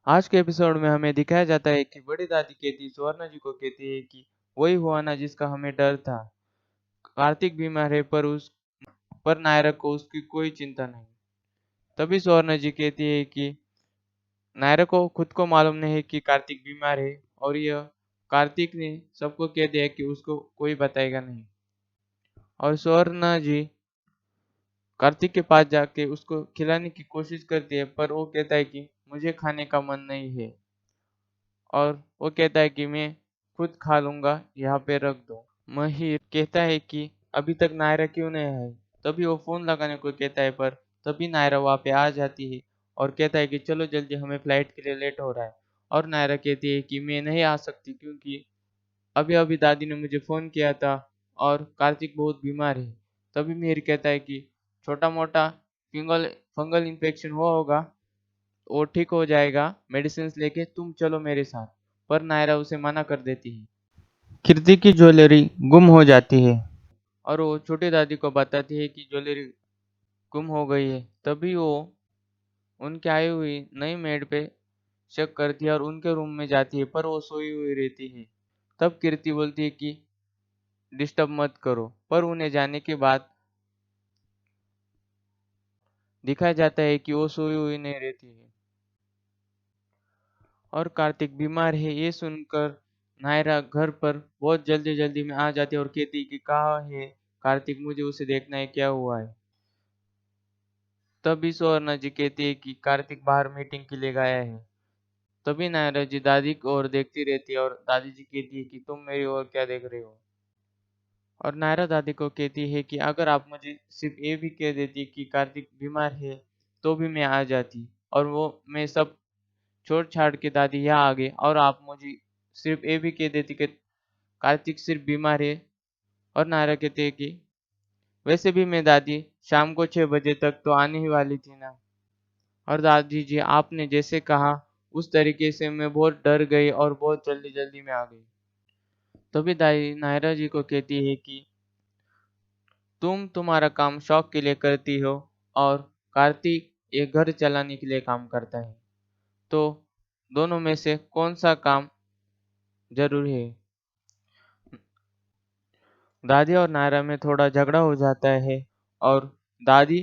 आज के एपिसोड में हमें दिखाया जाता है कि बड़ी दादी कहती सुवर्ण जी को कहती है कि वही हुआ ना जिसका हमें डर था। कार्तिक बीमार है पर नायरा को उसकी कोई चिंता नहीं। तभी सुवर्ण जी कहती है कि नायरा को खुद को मालूम नहीं है कि कार्तिक बीमार है और यह कार्तिक ने सबको कह दिया कि उसको कोई बताएगा नहीं। और सुवर्ण जी कार्तिक के पास जाके उसको खिलाने की कोशिश करती है पर वो कहता है कि मुझे खाने का मन नहीं है और वो कहता है कि मैं खुद खा लूंगा, यहाँ पे रख दो। महिर कहता है कि अभी तक नायरा क्यों नहीं आई। तभी वो फोन लगाने को कहता है पर तभी नायरा वहाँ पे आ जाती है और कहता है कि चलो जल्दी, हमें फ्लाइट के लिए लेट हो रहा है। और नायरा कहती है कि मैं नहीं आ सकती क्योंकि अभी अभी दादी ने मुझे फोन किया था और कार्तिक बहुत बीमार है। तभी मिहिर कहता है कि छोटा मोटा फंगल फंगल इन्फेक्शन हुआ होगा, वो ठीक हो जाएगा, मेडिसिन लेके तुम चलो मेरे साथ। पर नायरा उसे मना कर देती है। कीर्ति की ज्वेलरी गुम हो जाती है और वो छोटी दादी को बताती है कि ज्वेलरी गुम हो गई है। तभी वो उनके आई हुई नई मेड पे शक करती है और उनके रूम में जाती है पर वो सोई हुई रहती है। तब कीर्ति बोलती है कि डिस्टर्ब मत करो, पर उन्हें जाने के बाद दिखाया जाता है कि वो सोई हुई नहीं रहती है और कार्तिक बीमार है। ये सुनकर नायरा घर पर बहुत जल्दी जल्दी में आ जाती है और कहती है कि कहाँ है कार्तिक, मुझे उसे देखना है, क्या हुआ है। तभी सुवर्णा जी कहती है कि कार्तिक बाहर मीटिंग के लिए गया है। तभी नायरा जी दादी की ओर देखती रहती है और दादी जी कहती है कि तुम मेरी ओर क्या देख रहे हो। और नायरा दादी को कहती है कि अगर आप मुझे सिर्फ ये भी कह देती कि कार्तिक बीमार है तो भी मैं आ जाती और वो मैं सब छोड़ छाड़ के दादी यहाँ आ गए, और आप मुझे सिर्फ ये भी कह देती कि कार्तिक सिर्फ बीमार है। और नायरा कहते हैं कि वैसे भी मैं दादी शाम को 6 बजे तक तो आने ही वाली थी ना। और दादी जी आपने जैसे कहा उस तरीके से मैं बहुत डर गई और बहुत जल्दी जल्दी में आ गई। तभी दाई नायरा जी को कहती है कि तुम तुम्हारा काम शौक के लिए करती हो और कार्तिक ये घर चलाने के लिए काम करता है, तो दोनों में से कौन सा काम जरूरी है। दादी और नायरा में थोड़ा झगड़ा हो जाता है और दादी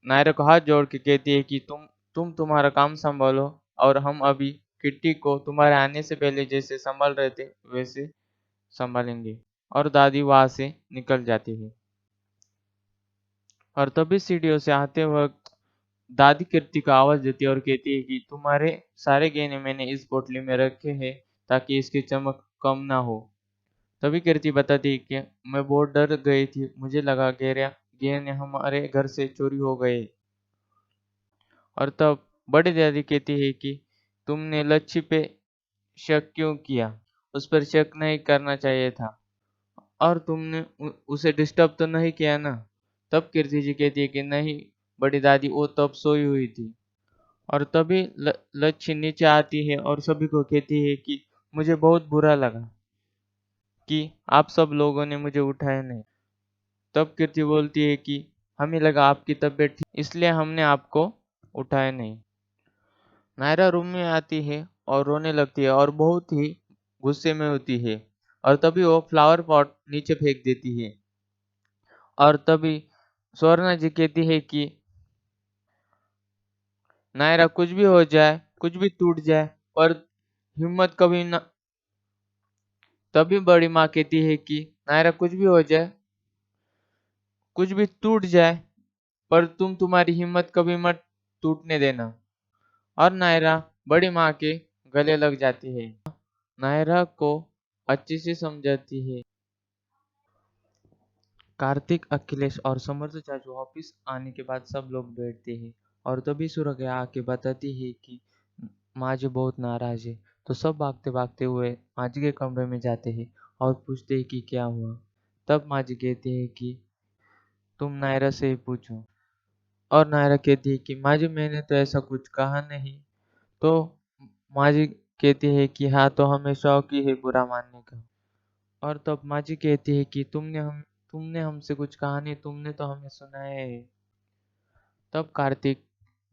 नायरा को हाथ जोड़ के कहती है कि तुम तुम्हारा काम संभालो और हम अभी किट्टी को तुम्हारे आने से पहले जैसे संभाल रहे थे वैसे संभालेंगे। और दादी वहां से निकल जाती है। और तभी सीढ़ियों से आते वक्त दादी कीर्ति को आवाज देती है और कहती है कि तुम्हारे सारे गहने मैंने इस पोटली में रखे हैं ताकि इसकी चमक कम ना हो। तभी कीर्ति बताती है कि मैं बहुत डर गई थी, मुझे लगा गहरे गहने हमारे घर से चोरी हो गए। और तब बड़ी दादी कहती है कि तुमने लच्छी पे शक क्यों किया, उस पर शक नहीं करना चाहिए था और तुमने उसे डिस्टर्ब तो नहीं किया ना। तब कीर्ति जी कहती है कि नहीं बड़ी दादी, वो तब सोई हुई थी। और तभी लच्छी नीचे आती है और सभी को कहती है कि मुझे बहुत बुरा लगा कि आप सब लोगों ने मुझे उठाया नहीं। तब कीर्ति बोलती है कि हमें लगा आपकी तबीयत ठीक इसलिए हमने आपको उठाया नहीं। नायरा रूम में आती है और रोने लगती है और बहुत ही गुस्से में होती है। और तभी वो फ्लावर पॉट नीचे फेंक देती है। और तभी स्वर्णा जी कहती है कि नायरा कुछ भी हो जाए, कुछ भी टूट जाए, पर हिम्मत कभी न। तभी बड़ी माँ कहती है कि नायरा कुछ भी हो जाए, कुछ भी टूट जाए, पर तुम तुम्हारी हिम्मत कभी मत टूटने देना। और नायरा बड़ी माँ के गले लग जाती है, नायरा को अच्छी से समझाती है। कार्तिक, अखिलेश और समर्थ चाचू ऑफिस आने के बाद सब लोग बैठते हैं और तभी सुरभि आके बताती है कि माँ जी बहुत नाराज है। तो सब भागते भागते हुए माँ जी के कमरे में जाते हैं और पूछते हैं कि क्या हुआ। तब माँ जी कहते हैं कि तुम नायरा से ही पूछो। और नायरा कहती है कि माँ जी मैंने तो ऐसा कुछ कहा नहीं। तो माँ जी कहती है कि हाँ, तो हमें शौक ही है बुरा मानने का। और तब माँ जी कहती है कि तुमने हमसे कुछ कहा नहीं, तुमने तो हमें सुनाया है। तब कार्तिक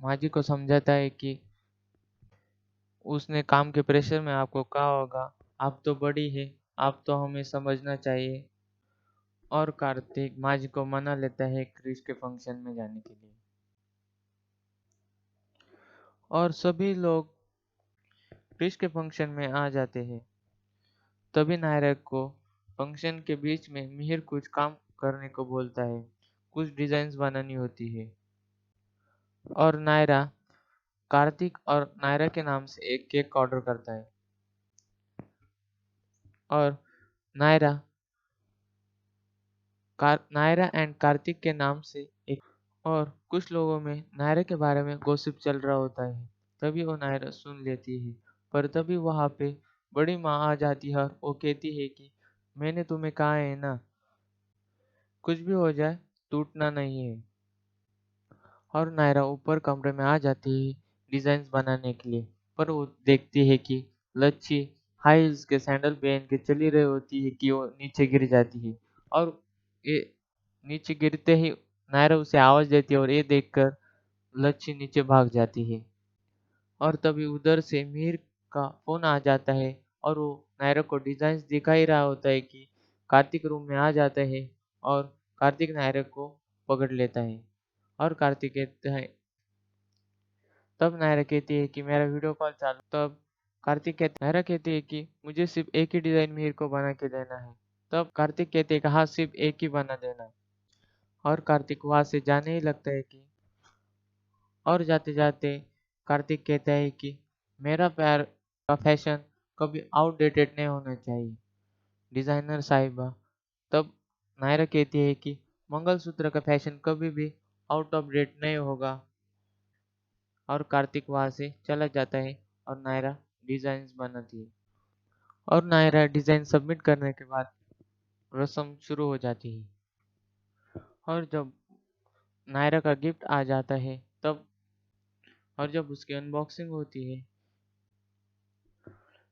माँ जी को समझाता है कि उसने काम के प्रेशर में आपको कहा होगा, आप तो बड़ी है, आप तो हमें समझना चाहिए। और कार्तिक माँ जी को मना लेता है क्रिश के फंक्शन में जाने के लिए। और सभी लोग क्रिश के फंक्शन में आ जाते हैं। तभी नायरा को फंक्शन के बीच में मिहिर कुछ काम करने को बोलता है। कुछ डिजाइन्स बनानी होती है और नायरा कार्तिक और नायरा के नाम से एक केक ऑर्डर करता है। और नायरा नायरा एंड कार्तिक के नाम से एक और कुछ लोगों में नायरा के बारे में गॉसिप चल रहा होता है। तभी वो नायरा सुन लेती है। पर तभी वहां पे बड़ी माँ आ जाती है और वो कहती है कि मैंने तुम्हें कहा है ना, कुछ भी हो जाए टूटना नहीं है। और नायरा ऊपर कमरे में आ जाती है डिजाइन बनाने के लिए। पर वो देखती है कि लच्छी हाई हील्स के सैंडल पहन के चली रही होती है कि वो नीचे गिर जाती है। और ये नीचे गिरते ही नायरा उसे आवाज देती है और ये देखकर लच्छी नीचे भाग जाती है। और तभी उधर से मीर का फोन आ जाता है और वो नायरा को डिजाइन दिखा ही रहा होता है कि कार्तिक रूम में आ जाता है और कार्तिक नायरा को पकड़ लेता है। और कार्तिक कहता है, तब नायरा कहती है कि मेरा वीडियो कॉल चालू। तब नायरा कहती है कि मुझे सिर्फ एक ही डिजाइन मीर को बना के देना है। तब कार्तिक कहते हैं कि हाँ, सिर्फ एक ही बना देना। और कार्तिक वहां से जाने ही लगता है कि और जाते जाते कार्तिक कहता है कि मेरा प्यार का फैशन कभी आउटडेटेड नहीं होना चाहिए डिजाइनर साहिबा। तब नायरा कहती है कि मंगलसूत्र का फैशन कभी भी आउट ऑफ डेट नहीं होगा। और कार्तिक वहां से चला जाता है और नायरा डिजाइन बनाती है। और नायरा डिजाइन सबमिट करने के बाद रस्म शुरू हो जाती है। और जब नायरा का गिफ्ट आ जाता है तब और जब उसकी अनबॉक्सिंग होती है,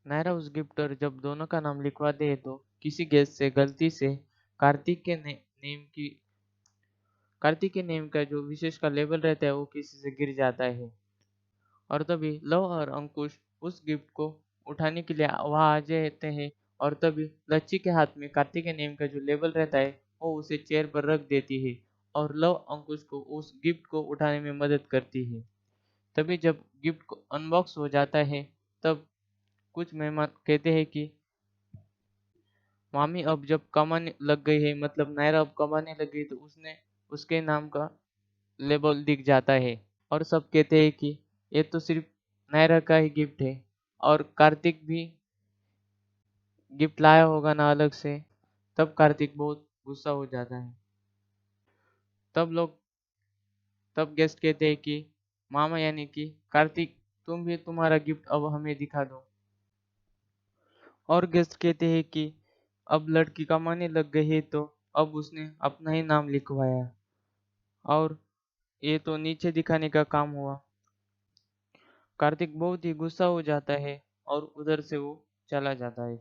नायरा उस गिफ्ट पर जब दोनों का नाम लिखवा दे तो किसी गेस्ट से गलती से कार्तिक के कार्तिक के नेम का जो विशेष का लेबल रहता है वो किसी से गिर जाता है। और तभी लव और अंकुश उस गिफ्ट को उठाने के लिए वहां आ जाते हैं। और तभी लच्ची के हाथ में कार्तिक के नेम का जो लेबल रहता है वो उसे चेयर पर रख देती है और लव अंकुश को उस गिफ्ट को उठाने में मदद करती है। तभी जब गिफ्ट को अनबॉक्स हो जाता है तब कुछ मेहमान कहते हैं कि मामी अब जब कमाने लग गई है, मतलब नायरा अब कमाने लग गई, तो उसने उसके नाम का लेबल दिख जाता है। और सब कहते हैं कि ये तो सिर्फ नायरा का ही गिफ्ट है और कार्तिक भी गिफ्ट लाया होगा ना अलग से। तब कार्तिक बहुत गुस्सा हो जाता है। तब लोग तब गेस्ट कहते हैं कि मामा यानी कि कार्तिक, तुम भी तुम्हारा गिफ्ट अब हमें दिखा दो। और गेस्ट कहते हैं कि अब लड़की कमाने लग गई है तो अब उसने अपना ही नाम लिखवाया और ये तो नीचे दिखाने का काम हुआ। कार्तिक बहुत ही गुस्सा हो जाता है और उधर से वो चला जाता है।